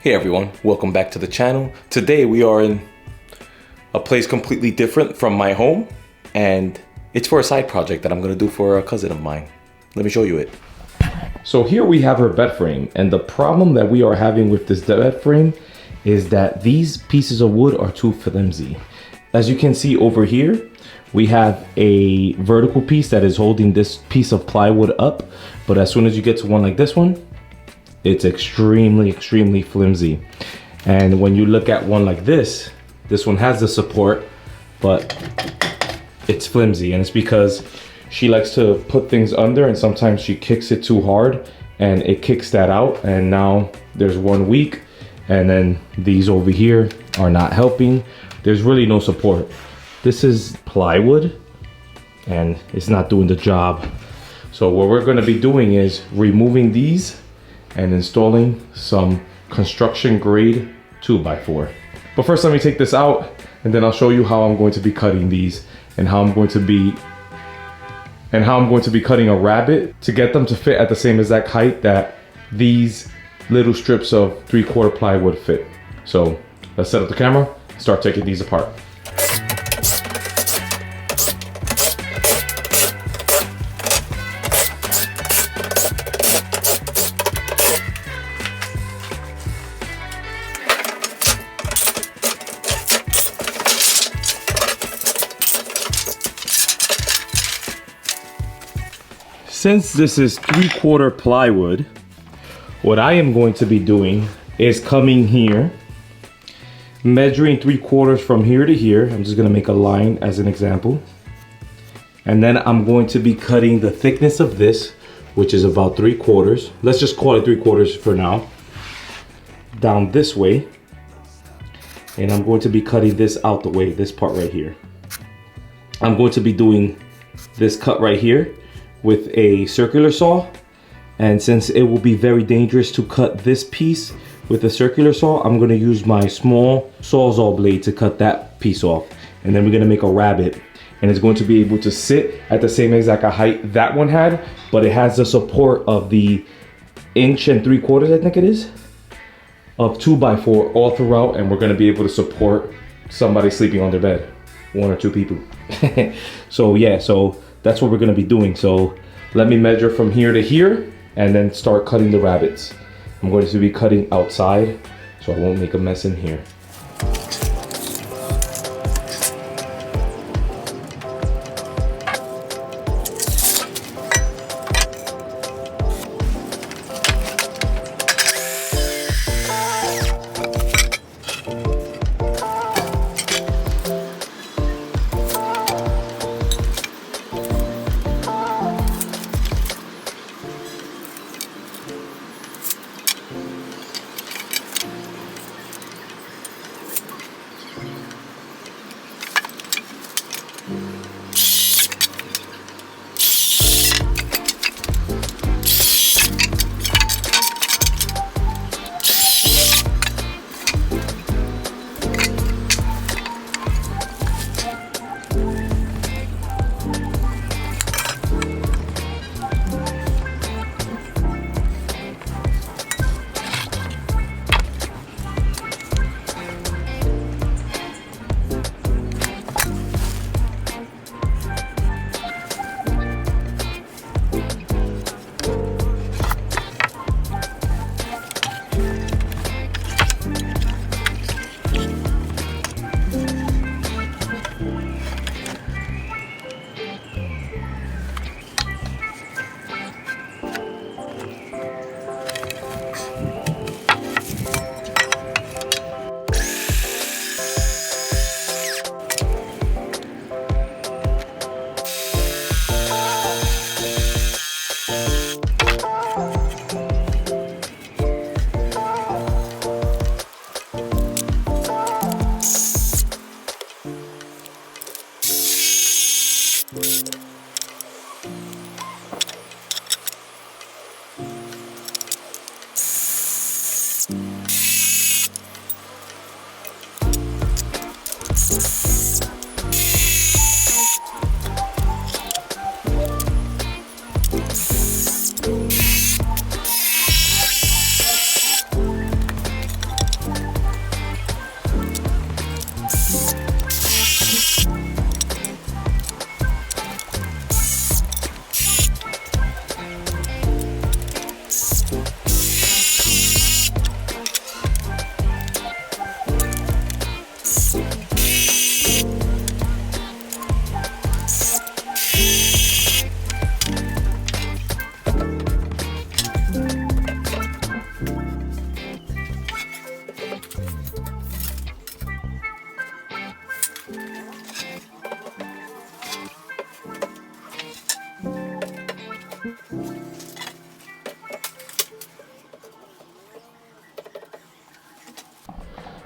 Hey everyone, welcome back to the channel. Today we are in a place completely different from my home, and it's for a side project that I'm gonna do for a cousin of mine. Let me show you it. So here we have her bed frame, and the problem that we are having with this bed frame is that these pieces of wood are too flimsy. As you can see over here, we have a vertical piece that is holding this piece of plywood up, but as soon as you get to one like this one, it's extremely flimsy. And when you look at one like this one has the support, but it's flimsy, and it's because she likes to put things under, and sometimes she kicks it too hard and it kicks that out, and now there's one weak, and then these over here are not helping. There's really no support. This is plywood and it's not doing the job. So what we're going to be doing is removing these and installing some construction grade 2x4. But first let me take this out, and then I'll show you how I'm going to be cutting these and how I'm going to be cutting a rabbet to get them to fit at the same exact height that these little strips of 3/4 plywood fit. So let's set up the camera and start taking these apart. Since this is 3/4 plywood, what I am going to be doing is coming here, measuring 3/4 from here to here. I'm just gonna make a line as an example. And then I'm going to be cutting the thickness of this, which is about 3/4. Let's just call it 3/4 for now. Down this way. And I'm going to be cutting this out the way, this part right here. I'm going to be doing this cut right here with a circular saw, and since it will be very dangerous to cut this piece with a circular saw, I'm gonna use my small Sawzall blade to cut that piece off. And then we're gonna make a rabbet, and it's going to be able to sit at the same exact height that one had, but it has the support of the 1 3/4, I think it is, of 2x4 all throughout, and we're gonna be able to support somebody sleeping on their bed, 1 or 2 people. So yeah, so that's what we're gonna be doing. So let me measure from here to here and then start cutting the rabbets. I'm going to be cutting outside so I won't make a mess in here.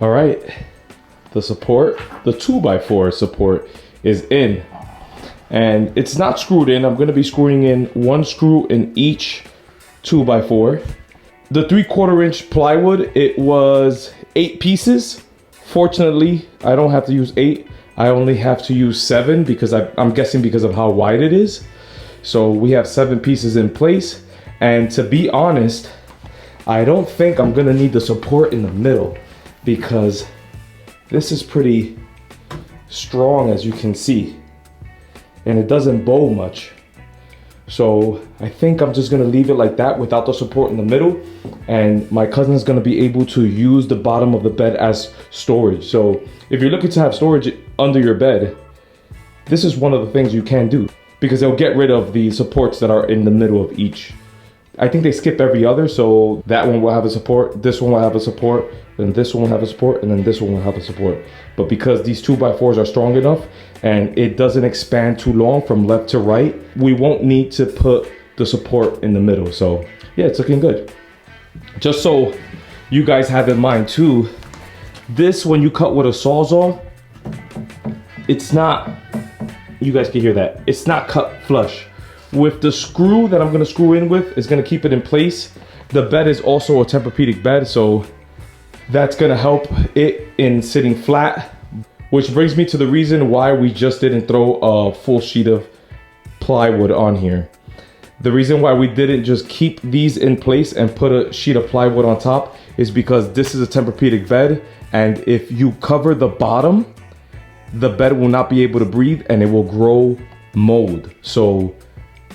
All right, the support, the 2x4 support is in, and it's not screwed in. I'm gonna be screwing in one screw in each 2x4. The 3/4 inch plywood, it was 8 pieces. Fortunately, I don't have to use 8. I only have to use 7 because I'm guessing because of how wide it is. So we have 7 pieces in place. And to be honest, I don't think I'm gonna need the support in the middle because this is pretty strong, as you can see, and it doesn't bow much. So I think I'm just gonna leave it like that without the support in the middle, and my cousin is gonna be able to use the bottom of the bed as storage. So if you're looking to have storage under your bed, this is one of the things you can do because they'll get rid of the supports that are in the middle of each. I think they skip every other, so that one will have a support, this one will have a support, then this one will have a support, and then this one will have a support. But because these 2x4s are strong enough and it doesn't expand too long from left to right, we won't need to put the support in the middle. So yeah, it's looking good. Just so you guys have in mind too, this, when you cut with a Sawzall, it's not, you guys can hear that, it's not cut flush. With the screw that I'm gonna screw in with, is gonna keep it in place. The bed is also a Tempur-Pedic bed, so that's gonna help it in sitting flat, which brings me to the reason why we just didn't throw a full sheet of plywood on here. The reason why we didn't just keep these in place and put a sheet of plywood on top is because this is a Tempur-Pedic bed, and if you cover the bottom, the bed will not be able to breathe and it will grow mold. So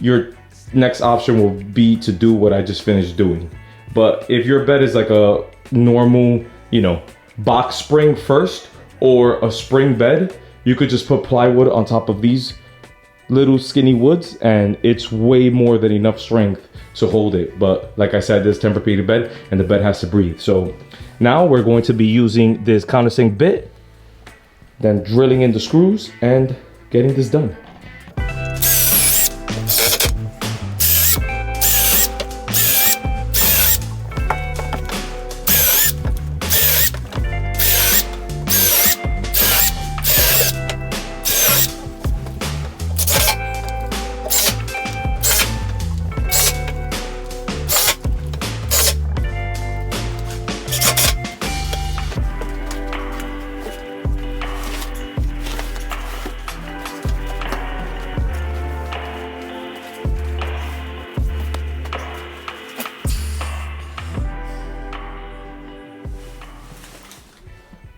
your next option will be to do what I just finished doing. But if your bed is like a normal, you know, box spring first or a spring bed, you could just put plywood on top of these little skinny woods and it's way more than enough strength to hold it. But like I said, this Tempur-Pedic bed and the bed has to breathe. So now we're going to be using this countersink bit, then drilling in the screws and getting this done.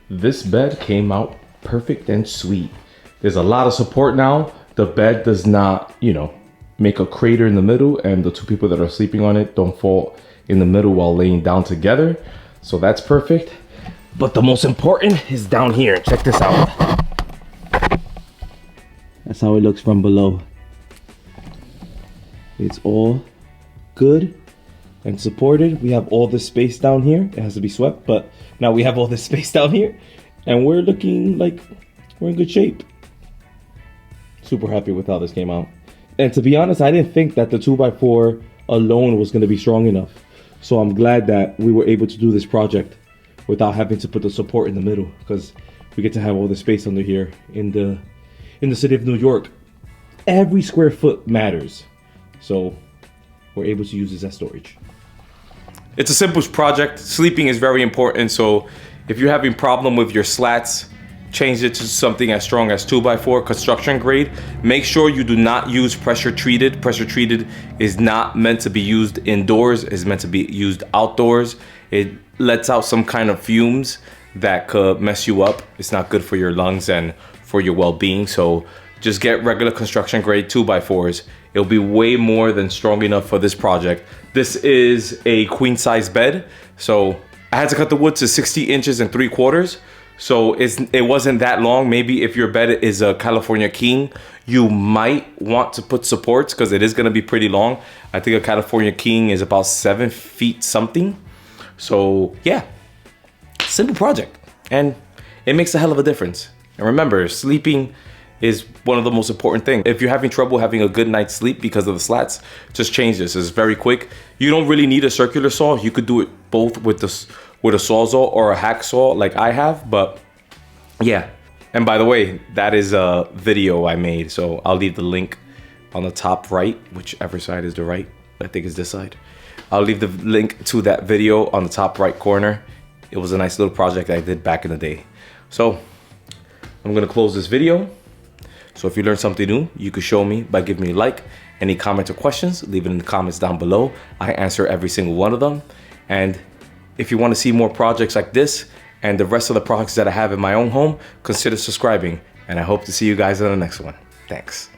This bed came out perfect and sweet. There's a lot of support now. The bed does not, you know, make a crater in the middle, and the 2 people that are sleeping on it don't fall in the middle while laying down together. So that's perfect. But the most important is down here. Check this out. That's how it looks from below. It's all good and supported. We have all this space down here. It has to be swept, but now we have all this space down here and we're looking like we're in good shape. Super happy with how this came out. And to be honest, I didn't think that the 2x4 alone was gonna be strong enough. So I'm glad that we were able to do this project without having to put the support in the middle, because we get to have all the space under here in the city of New York. Every square foot matters. So we're able to use this as storage. It's a simple project. Sleeping is very important. So if you're having problem with your slats, change it to something as strong as 2x4 construction grade. Make sure you do not use pressure treated. Pressure treated is not meant to be used indoors. It's meant to be used outdoors. It lets out some kind of fumes that could mess you up. It's not good for your lungs and for your well-being. So just get regular construction grade 2x4s. It'll be way more than strong enough for this project. This is a queen size bed. So I had to cut the wood to 60 inches and 3/4. So it wasn't that long. Maybe if your bed is a California King, you might want to put supports because it is gonna be pretty long. I think a California King is about 7 feet something. So yeah, simple project. And it makes a hell of a difference. And remember, sleeping is one of the most important things. If you're having trouble having a good night's sleep because of the slats, just change this. It's very quick. You don't really need a circular saw. You could do it both with with a Sawzall or a hacksaw like I have, but yeah. And by the way, that is a video I made, so I'll leave the link on the top right, whichever side is the right. I think it's this side. I'll leave the link to that video on the top right corner. It was a nice little project I did back in the day. So I'm gonna close this video. So if you learned something new, you could show me by giving me a like. Any comments or questions, leave it in the comments down below. I answer every single one of them. And if you want to see more projects like this and the rest of the projects that I have in my own home, consider subscribing. And I hope to see you guys in the next one. Thanks.